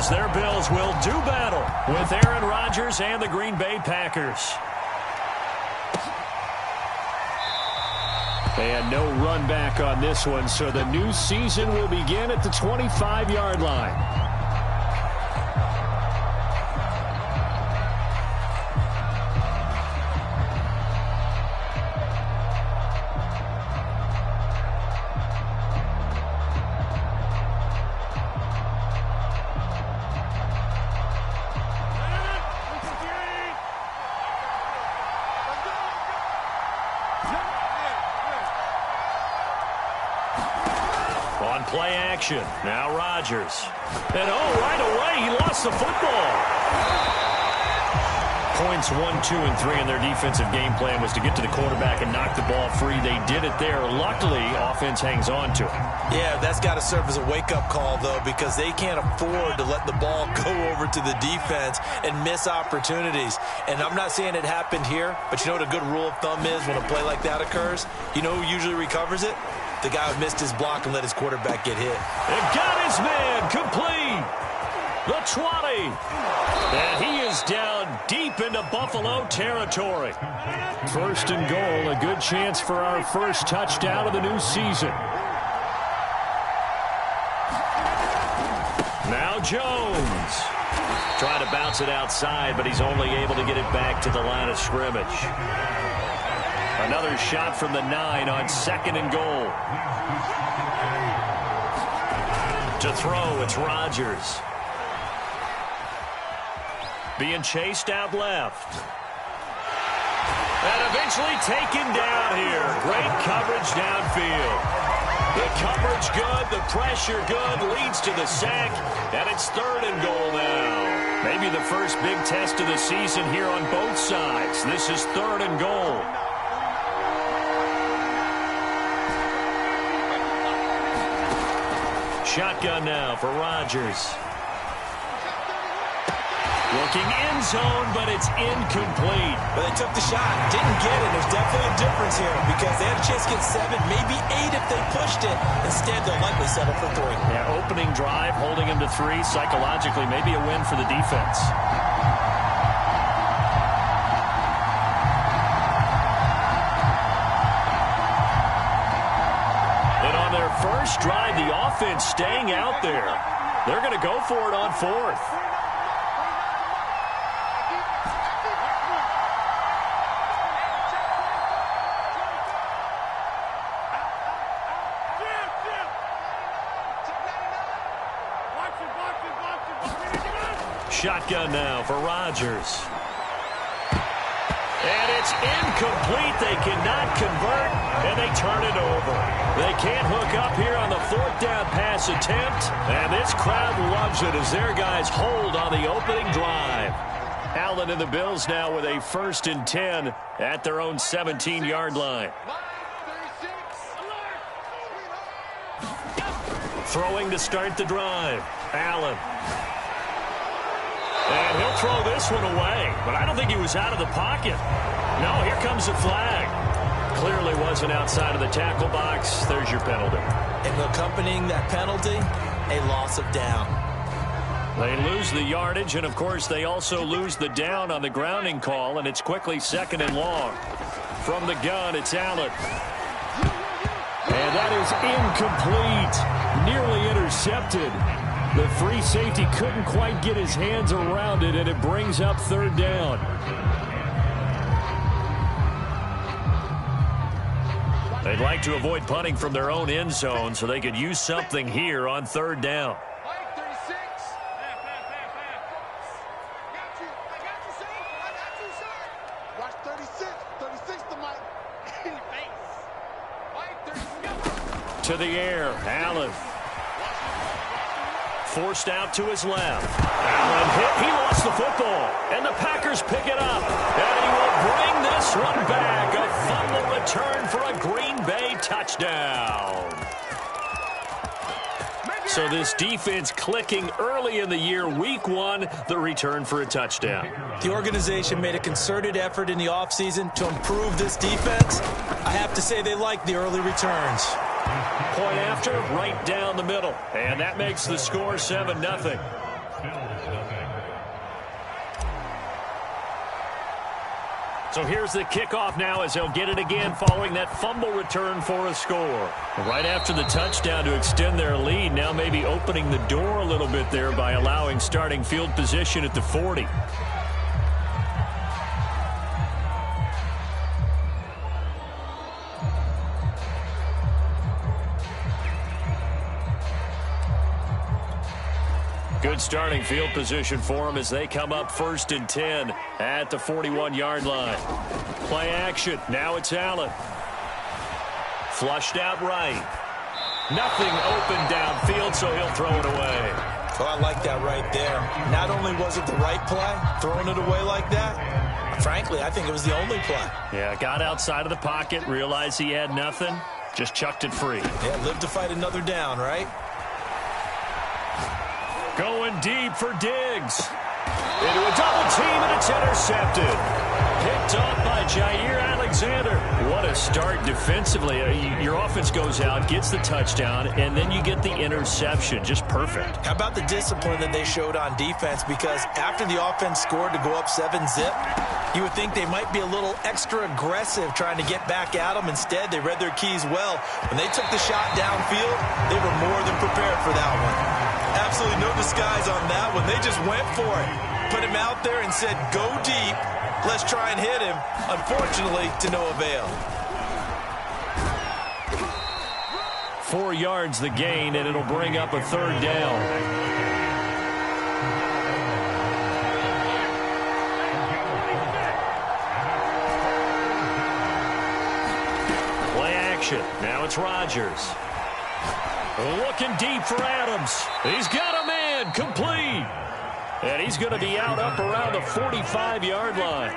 as their Bills will do battle with Aaron Rodgers and the Green Bay Packers. And no run back on this one, so the new season will begin at the 25-yard line. Play action. Now Rodgers. And right away, he lost the football. Points 1, 2, and 3 in their defensive game plan was to get to the quarterback and knock the ball free. They did it there. Luckily, offense hangs on to it. Yeah, that's got to serve as a wake-up call, though, because they can't afford to let the ball go over to the defense and miss opportunities. And I'm not saying it happened here, but you know what a good rule of thumb is when a play like that occurs? You know who usually recovers it? The guy who missed his block and let his quarterback get hit. And got his man complete. The 20. And he is down deep into Buffalo territory. First and goal, a good chance for our first touchdown of the new season. Now Jones. Trying to bounce it outside, but he's only able to get it back to the line of scrimmage. Another shot from the 9 on second and goal. To throw, it's Rodgers. Being chased out left. And eventually taken down here. Great coverage downfield. The coverage good, the pressure good, leads to the sack, and it's third and goal now. Maybe the first big test of the season here on both sides. This is third and goal. Shotgun now for Rodgers. Looking end zone, but it's incomplete. But they took the shot, didn't get it. There's definitely a difference here because they had a chance to get 7, maybe 8 if they pushed it. Instead, they'll likely settle for 3. Yeah, opening drive, holding him to 3. Psychologically, maybe a win for the defense. First drive, the offense staying out there. They're going to go for it on 4th. Shotgun now for Rodgers. And it's incomplete. They cannot convert, and they turn it over. They can't hook up here on the 4th down pass attempt, and this crowd loves it as their guys hold on the opening drive. Allen and the Bills now with a 1st and 10 at their own 17-yard line. Throwing to start the drive. Allen. And he'll throw this one away, but I don't think he was out of the pocket. No, here comes the flag. Clearly wasn't outside of the tackle box. There's your penalty. And accompanying that penalty, a loss of down. They lose the yardage, and, of course, they also lose the down on the grounding call, and it's quickly 2nd and long. From the gun, it's Allen. And that is incomplete. Nearly intercepted. The free safety couldn't quite get his hands around it, and it brings up 3rd down. They'd like to avoid punting from their own end zone so they could use something here on 3rd down. To the air, Allen. Forced out to his left. Allen hit. He lost the football. And the Packers pick it up. And he will bring this one back. A fumble return for a Green Bay touchdown. So this defense clicking early in the year. Week 1, the return for a touchdown. The organization made a concerted effort in the offseason to improve this defense. I have to say they like the early returns. Point after, right down the middle. And that makes the score 7-0. So here's the kickoff now as they'll get it again following that fumble return for a score. Right after the touchdown to extend their lead, now maybe opening the door a little bit there by allowing starting field position at the 40. Good starting field position for them as they come up 1st and 10 at the 41-yard line. Play action. Now it's Allen. Flushed out right. Nothing open downfield, so he'll throw it away. Oh, I like that right there. Not only was it the right play, throwing it away like that, frankly, I think it was the only play. Yeah, got outside of the pocket, realized he had nothing, just chucked it free. Yeah, live to fight another down, right? Going deep for Diggs. Into a double team, and it's intercepted. Picked off by Jair Alexander. What a start defensively. Your offense goes out, gets the touchdown, and then you get the interception. Just perfect. How about the discipline that they showed on defense? Because after the offense scored to go up 7-zip, you would think they might be a little extra aggressive trying to get back at them. Instead, they read their keys well. When they took the shot downfield, they were more than prepared for that one. Absolutely no disguise on that one. They just went for it. Put him out there and said, go deep. Let's try and hit him. Unfortunately, to no avail. 4 yards the gain, and it'll bring up a 3rd down. Play action. Now it's Rodgers. Looking deep for Adams. He's got a man. Complete. And he's going to be out up around the 45-yard line.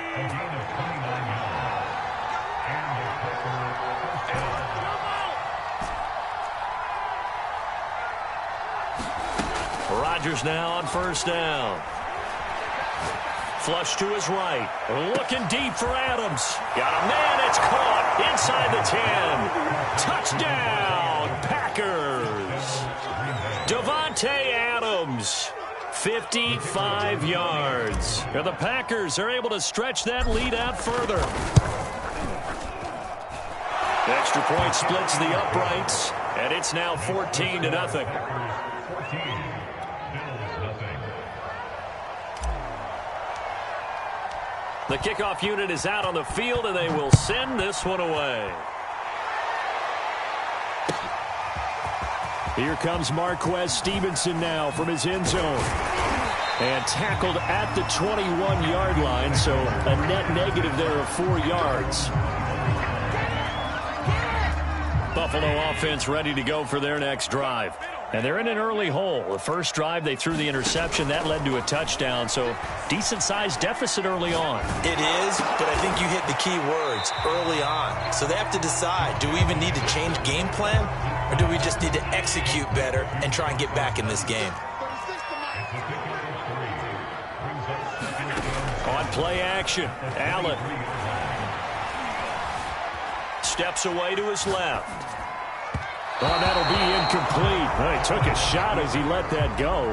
Rodgers now on 1st down. Flush to his right. Looking deep for Adams. Got a man. It's caught inside the 10. Touchdown, Packers. Davante Adams. 55 yards. And the Packers are able to stretch that lead out further. Extra point splits the uprights, and it's now 14-0. The kickoff unit is out on the field, and they will send this one away. Here comes Marquez Stevenson now from his end zone. And tackled at the 21-yard line, so a net negative there of 4 yards. Buffalo offense ready to go for their next drive. And they're in an early hole. The first drive, they threw the interception. That led to a touchdown, so decent-sized deficit early on. It is, but I think you hit the key words, early on. So they have to decide, do we even need to change game plan, or do we just need to execute better and try and get back in this game? On play action, Allen steps away to his left. Oh, that'll be incomplete. Well, he took a shot as he let that go,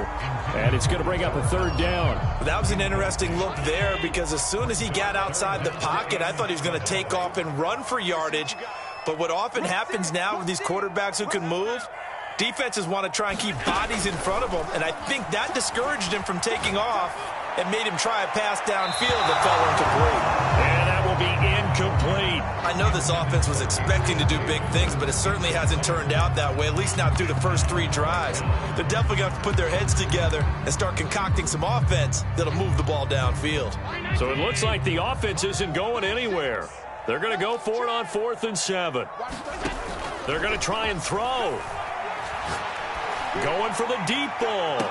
and it's going to bring up a 3rd down. That was an interesting look there because as soon as he got outside the pocket, I thought he was going to take off and run for yardage. But what often happens now with these quarterbacks who can move, defenses want to try and keep bodies in front of them, and I think that discouraged him from taking off and made him try a pass downfield that fell incomplete. And that will be incomplete. I know this offense was expecting to do big things, but it certainly hasn't turned out that way, at least not through the first 3 drives. They're definitely going to have to put their heads together and start concocting some offense that'll move the ball downfield. So it looks like the offense isn't going anywhere. They're going to go for it on 4th and 7. They're going to try and throw. Going for the deep ball.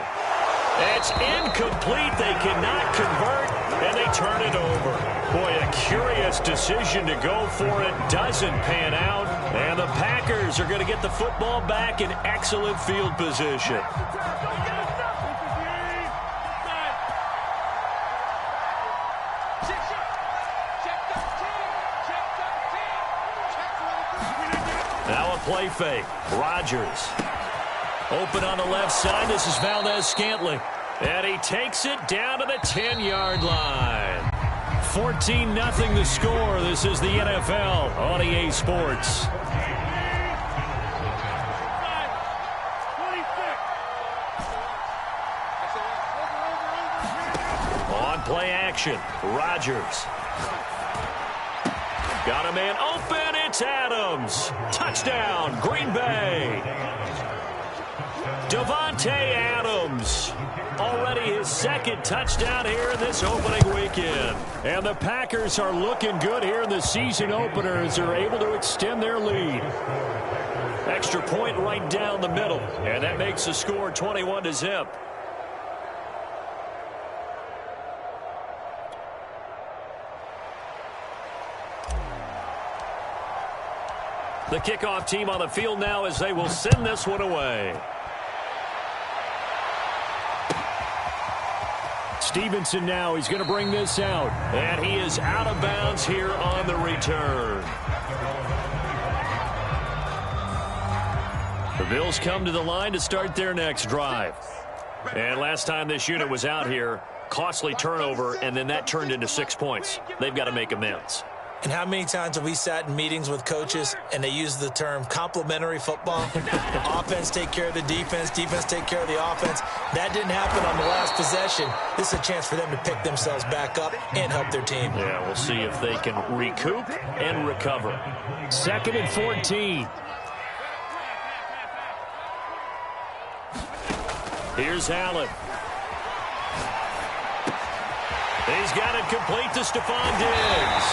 It's incomplete. They cannot convert, and they turn it over. Boy, a curious decision to go for it. Doesn't pan out, and the Packers are going to get the football back in excellent field position. Now a play fake. Rodgers. Open on the left side. This is Valdez-Scantling. And he takes it down to the 10-yard line. 14-0 the score. This is the NFL on EA Sports. On play action, Rodgers. Got a man open. It's Adams. Touchdown, Green Bay. Davante Adams. Already his second touchdown here in this opening weekend. And the Packers are looking good here in the season opener as they're able to extend their lead. Extra point right down the middle. And that makes the score 21-0. The kickoff team on the field now as they will send this one away. Stevenson now, he's going to bring this out. And he is out of bounds here on the return. The Bills come to the line to start their next drive. And last time this unit was out here, costly turnover, and then that turned into 6 points. They've got to make amends. And how many times have we sat in meetings with coaches and they use the term complementary football? Offense take care of the defense, defense take care of the offense. That didn't happen on the last possession. This is a chance for them to pick themselves back up and help their team. Yeah, we'll see if they can recoup and recover. 2nd and 14. Here's Allen. He's got it complete to Stephon Diggs.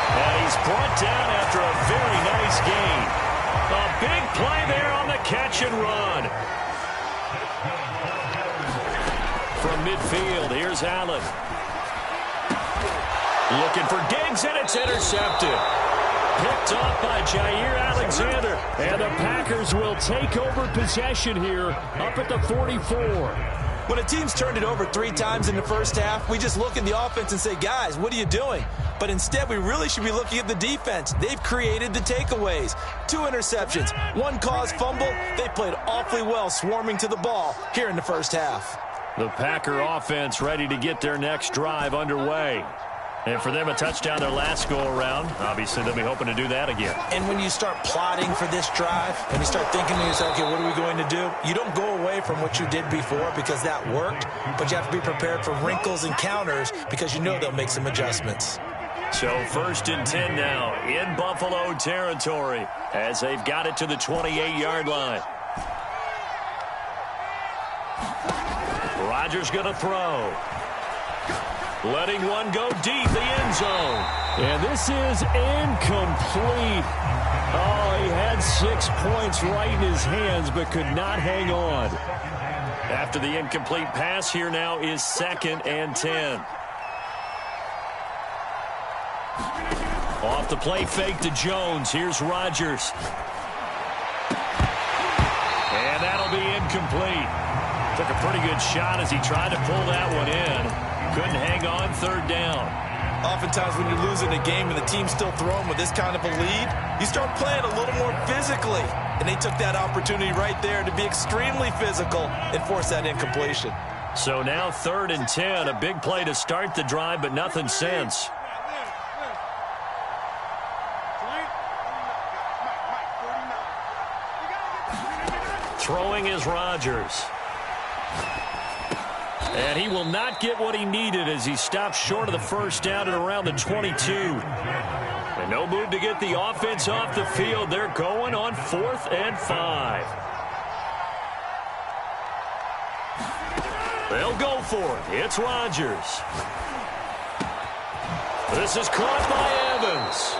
And he's brought down after a very nice gain. A big play there on the catch and run. From midfield, here's Allen. Looking for Diggs, and it's intercepted. Picked off by Jair Alexander. And the Packers will take over possession here up at the 44. When a team's turned it over 3 times in the first half, we just look at the offense and say, guys, what are you doing? But instead, we really should be looking at the defense. They've created the takeaways. 2 interceptions, 1 caused fumble. They played awfully well swarming to the ball here in the first half. The Packer offense ready to get their next drive underway. And for them, a touchdown their last go-around. Obviously, they'll be hoping to do that again. And when you start plotting for this drive, when you start thinking to yourself, okay, what are we going to do? You don't go away from what you did before because that worked, but you have to be prepared for wrinkles and counters because you know they'll make some adjustments. So 1st and 10 now in Buffalo territory as they've got it to the 28-yard line. Rodgers going to throw. Letting one go deep, the end zone. And this is incomplete. Oh, he had 6 points right in his hands, but could not hang on. After the incomplete pass, here now is 2nd and 10. Off the play fake to Jones. Here's Rodgers. And that'll be incomplete. Took a pretty good shot as he tried to pull that one in. Couldn't hang on, 3rd down. Oftentimes when you're losing a game and the team's still throwing with this kind of a lead, you start playing a little more physically. And they took that opportunity right there to be extremely physical and force that incompletion. So now 3rd and 10, a big play to start the drive, but nothing since. Throwing is Rodgers. And he will not get what he needed as he stopped short of the first down at around the 22. And no move to get the offense off the field. They're going on 4th and 5. They'll go for it. It's Rodgers. This is caught by Evans.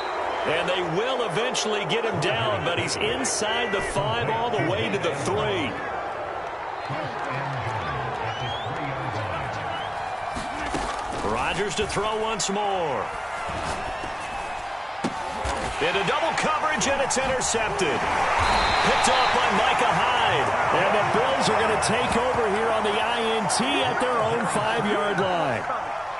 And they will eventually get him down, but he's inside the 5 all the way to the 3. Rodgers to throw once more. Into double coverage, and it's intercepted. Picked off by Micah Hyde. And the Bills are going to take over here on the INT at their own 5-yard line.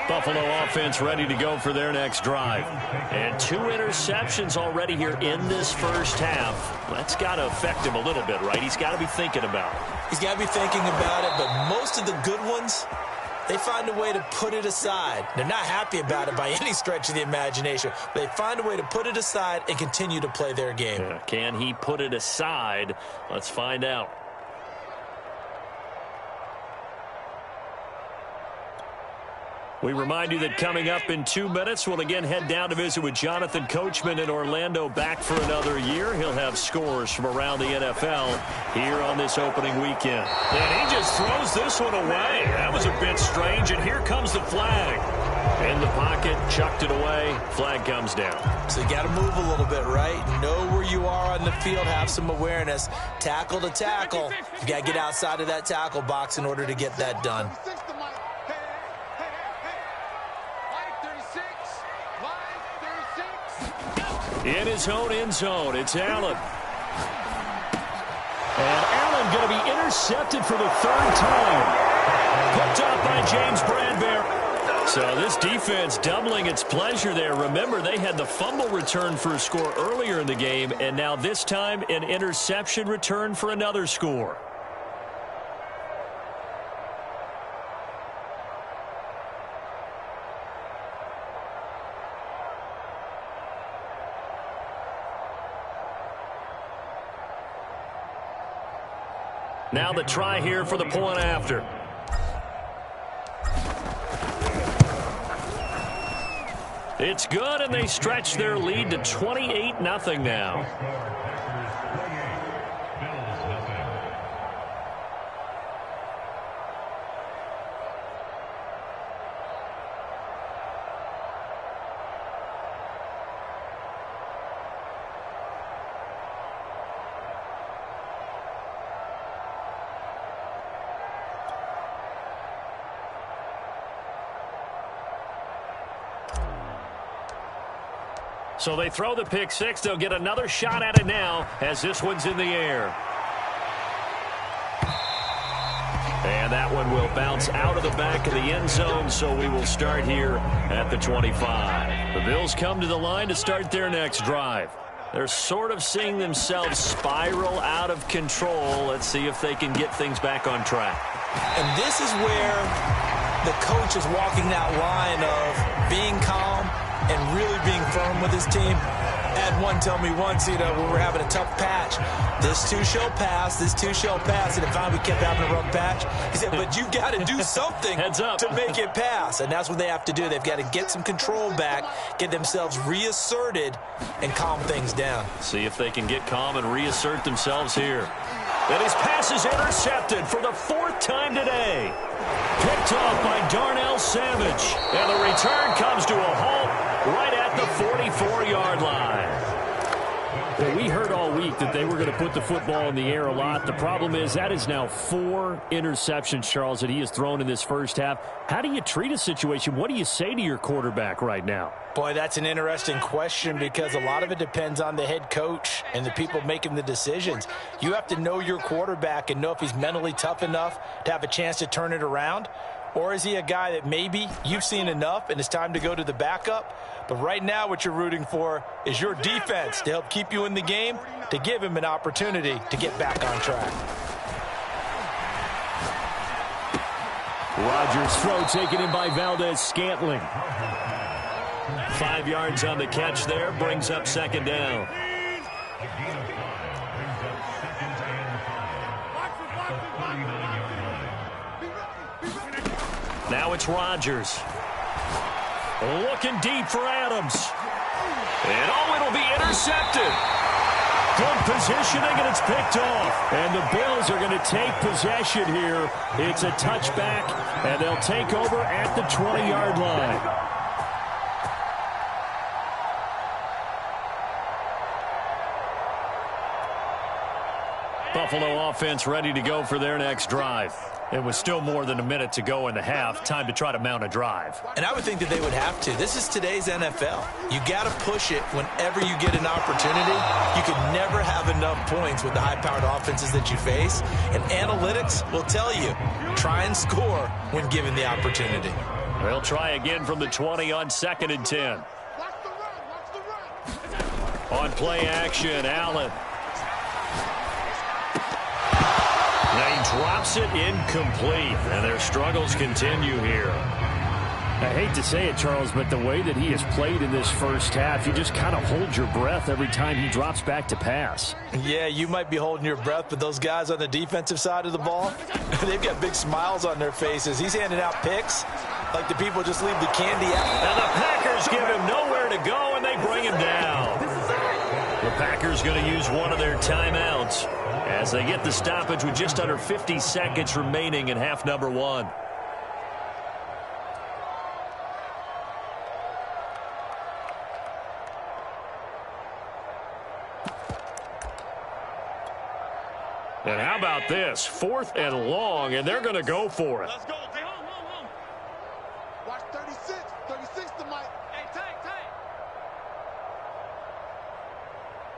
Buffalo offense ready to go for their next drive. And 2 interceptions already here in this first half. That's got to affect him a little bit, right? He's got to be thinking about it. He's got to be thinking about it, but most of the good ones, they find a way to put it aside. They're not happy about it by any stretch of the imagination, but they find a way to put it aside and continue to play their game. Yeah, can he put it aside? Let's find out. We remind you that coming up in 2 minutes, we'll again head down to visit with Jonathan Coachman in Orlando, back for another year. He'll have scores from around the NFL here on this opening weekend. And he just throws this one away. That was a bit strange, and here comes the flag. In the pocket, chucked it away, flag comes down. So you got to move a little bit, right? Know where you are on the field, have some awareness. Tackle to tackle. You got to get outside of that tackle box in order to get that done. In his own end zone, it's Allen. And Allen going to be intercepted for the 3rd time. Picked up by James Bradbury. So this defense doubling its pleasure there. Remember, they had the fumble return for a score earlier in the game, and now this time an interception return for another score. Now the try here for the point after. It's good, and they stretch their lead to 28-0 now. So they throw the pick six. They'll get another shot at it now as this one's in the air. And that one will bounce out of the back of the end zone, so we will start here at the 25. The Bills come to the line to start their next drive. They're sort of seeing themselves spiral out of control. Let's see if they can get things back on track. And this is where the coach is walking that line of being calm and really being firm with his team. I had one tell me once, when we're having a tough patch, this too shall pass, this too shall pass. And if we kept having a rough patch, he said, but you've got to do something to make it pass. And that's what they have to do. They've got to get some control back, get themselves reasserted, and calm things down. See if they can get calm and reassert themselves here. And his pass is intercepted for the 4th time today. Picked off by Darnell Savage. And the return comes to a halt right at the 44-yard line. Well, we heard all week that they were going to put the football in the air a lot. The problem is that is now 4 interceptions, Charles, that he has thrown in this first half. How do you treat a situation? What do you say to your quarterback right now? Boy, that's an interesting question because a lot of it depends on the head coach and the people making the decisions. You have to know your quarterback and know if he's mentally tough enough to have a chance to turn it around. Or is he a guy that maybe you've seen enough and it's time to go to the backup? But right now what you're rooting for is your defense to help keep you in the game, to give him an opportunity to get back on track. Rodgers' throw taken in by Valdez-Scantling. 5 yards on the catch there, brings up 2nd down. Now it's Rodgers. Looking deep for Adams. And it'll be intercepted. Good positioning, and it's picked off. And the Bills are going to take possession here. It's a touchback, and they'll take over at the 20-yard line. Buffalo offense ready to go for their next drive. It was still more than a minute to go in the half. Time to try to mount a drive. And I would think that they would have to. This is today's NFL. You got to push it whenever you get an opportunity. You can never have enough points with the high-powered offenses that you face. And analytics will tell you, try and score when given the opportunity. They'll try again from the 20 on 2nd and 10. On play action, Allen. Now he drops it incomplete, and their struggles continue here. I hate to say it, Charles, but the way that he has played in this first half, you just kind of hold your breath every time he drops back to pass. Yeah, you might be holding your breath, but those guys on the defensive side of the ball, they've got big smiles on their faces. He's handing out picks like the people just leave the candy out. And the Packers give him nowhere to go, and they bring him down. The Packers going to use one of their timeouts as they get the stoppage with just under 50 seconds remaining in half number 1. And how about this? 4th and long, and they're going to go for it. Let's go. Hey, hold. Watch 36. 36 to Mike. Hey, tight.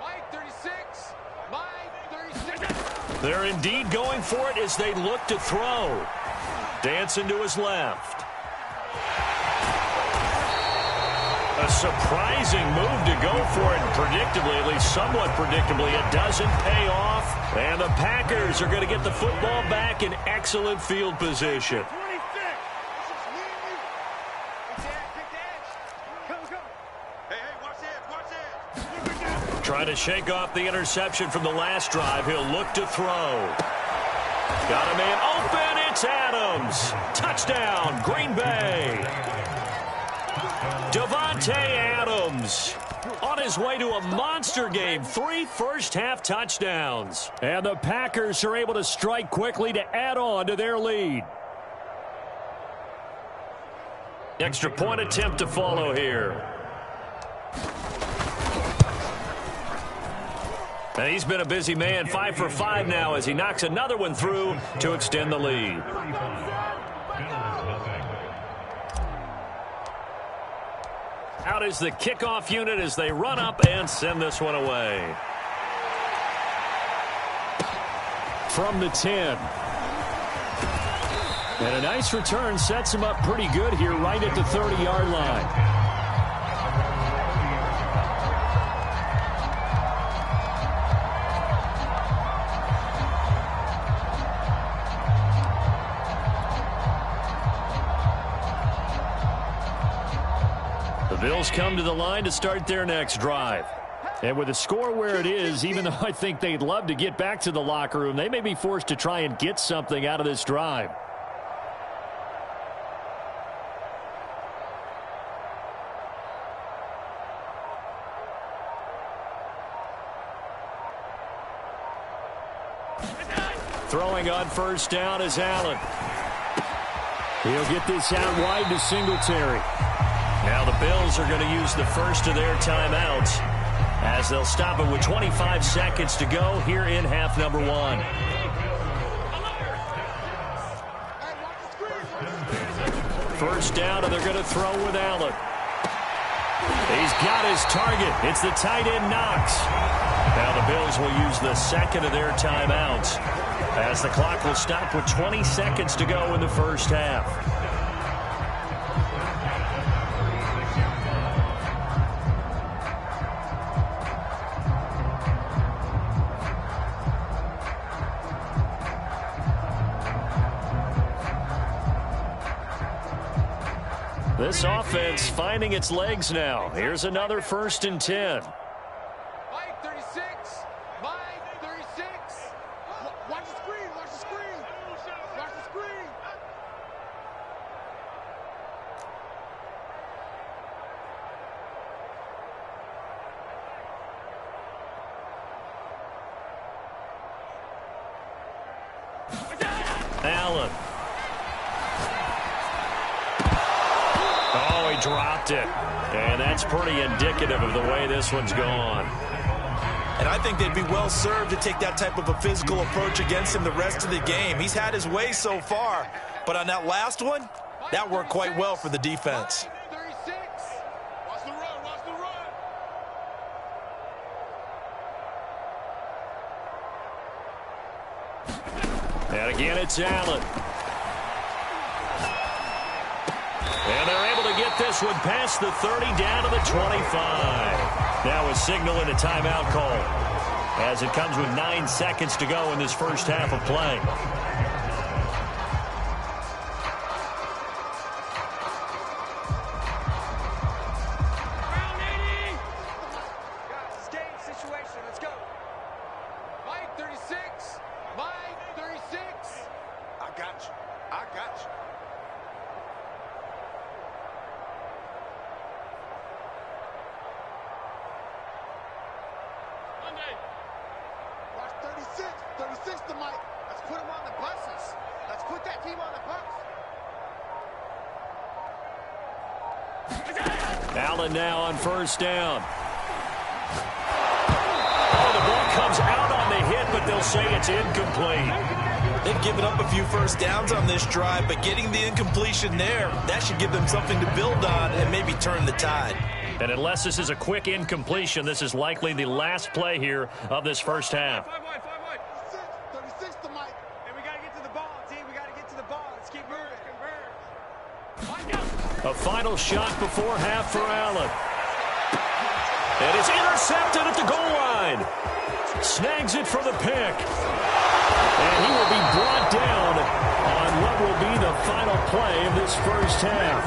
Mike, 36. Mike, 36. They're indeed going for it as they look to throw. Dancing to his left. A surprising move to go for it. Predictably, at least somewhat predictably, it doesn't pay off. And the Packers are going to get the football back in excellent field position. 26. Hey, watch it. Trying to shake off the interception from the last drive. He'll look to throw. Got a man open. It's Adams. Touchdown, Green Bay. Davante Adams on his way to a monster game. 3 first-half touchdowns. And the Packers are able to strike quickly to add on to their lead. Extra point attempt to follow here. And he's been a busy man, 5 for 5 now as he knocks another one through to extend the lead. Out is the kickoff unit as they run up and send this one away. From the 10. And a nice return sets him up pretty good here right at the 30-yard line. The Bills come to the line to start their next drive. And with the score where it is, even though I think they'd love to get back to the locker room, they may be forced to try and get something out of this drive. Throwing on first down is Allen. He'll get this out wide to Singletary. Now the Bills are going to use the first of their timeouts as they'll stop it with 25 seconds to go here in half number 1. First down, and they're going to throw with Allen. He's got his target. It's the tight end Knox. Now the Bills will use the second of their timeouts as the clock will stop with 20 seconds to go in the first half. This offense finding its legs now. Here's another 1st and 10. Mike, 36. Mike, 36. Watch the screen. Watch the screen. Watch the screen. Allen. Oh, he dropped it. And that's pretty indicative of the way this one's gone. And I think they'd be well served to take that type of a physical approach against him the rest of the game. He's had his way so far, but on that last one, that worked quite well for the defense. 36. Watch the run. Watch the run. And again, it's Allen. And they're able to get this one past the 30 down to the 25. Now a signal and a timeout call as it comes with 9 seconds to go in this first half of play. Allen now on first down. Oh, the ball comes out on the hit, but they'll say it's incomplete. They've given up a few first downs on this drive, but getting the incompletion there, that should give them something to build on and maybe turn the tide. And unless this is a quick incompletion, this is likely the last play here of this first half. 36 to Mike. And we got to get to the ball, team. We got to get to the ball. Let's keep moving. A final shot before half for Allen. And it's intercepted at the goal line. Snags it for the pick. And he will be brought down on what will be the final play of this first half.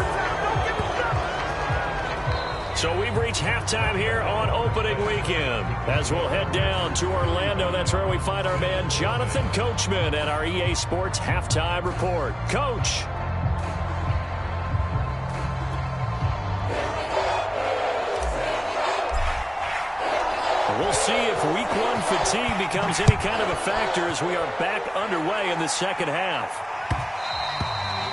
So we've reached halftime here on opening weekend. As we'll head down to Orlando, that's where we find our man Jonathan Coachman at our EA Sports Halftime Report. Coach. We'll see if week one fatigue becomes any kind of a factor as we are back underway in the second half.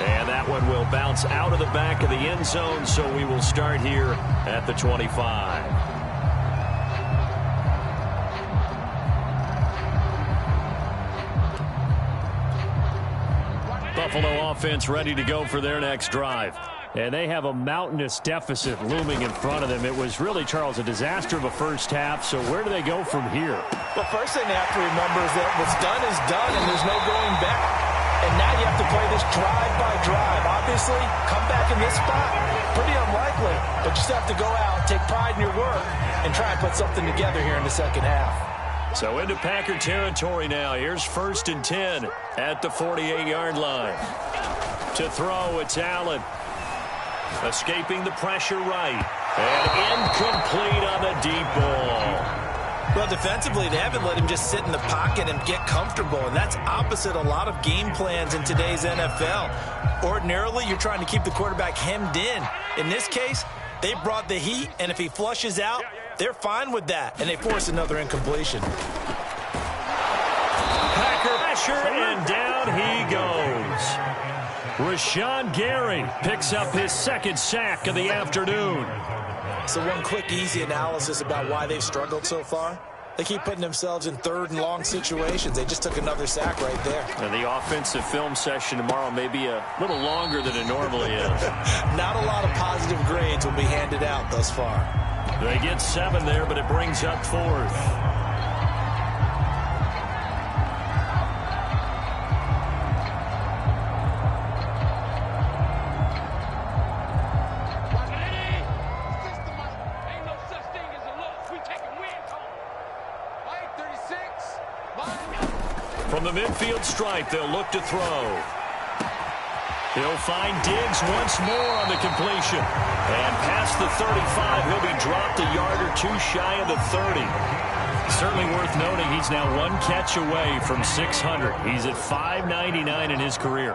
And that one will bounce out of the back of the end zone, so we will start here at the 25. Buffalo offense ready to go for their next drive. And they have a mountainous deficit looming in front of them. It was really, Charles, a disaster of a first half. So where do they go from here? Well, first thing they have to remember is that what's done is done, and there's no going back. And now you have to play this drive by drive. Obviously, come back in this spot, pretty unlikely. But you just have to go out, take pride in your work, and try and put something together here in the second half. So into Packer territory now. Here's 1st and 10 at the 48-yard line. To throw, it's Allen. Escaping the pressure right. And incomplete on the deep ball. Well, defensively, they haven't let him just sit in the pocket and get comfortable, and that's opposite a lot of game plans in today's NFL. Ordinarily, you're trying to keep the quarterback hemmed in. In this case, they brought the heat, and if he flushes out, they're fine with that, and they force another incompletion. Packer pressure, and down he goes. Rashawn Gary picks up his second sack of the afternoon. So one quick, easy analysis about why they've struggled so far. They keep putting themselves in 3rd and long situations. They just took another sack right there. And the offensive film session tomorrow may be a little longer than it normally is. Not a lot of positive grades will be handed out thus far. They get 7 there, but it brings up 4th. From the midfield stripe, they'll look to throw. He'll find Diggs once more on the completion. And past the 35, he'll be dropped a yard or two shy of the 30. Certainly worth noting he's now 1 catch away from 600. He's at 599 in his career.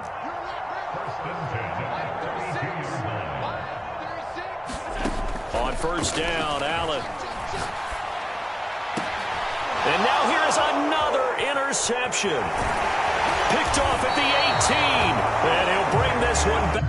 On first down, Allen. And now here's another interception. Picked off at the 18. And he'll bring this one back.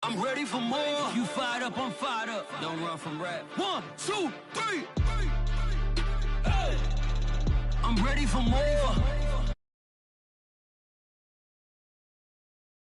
I'm ready for more. You fired up, I'm fired up. Don't run from rap. 1, 2, 3. Hey. I'm ready for more.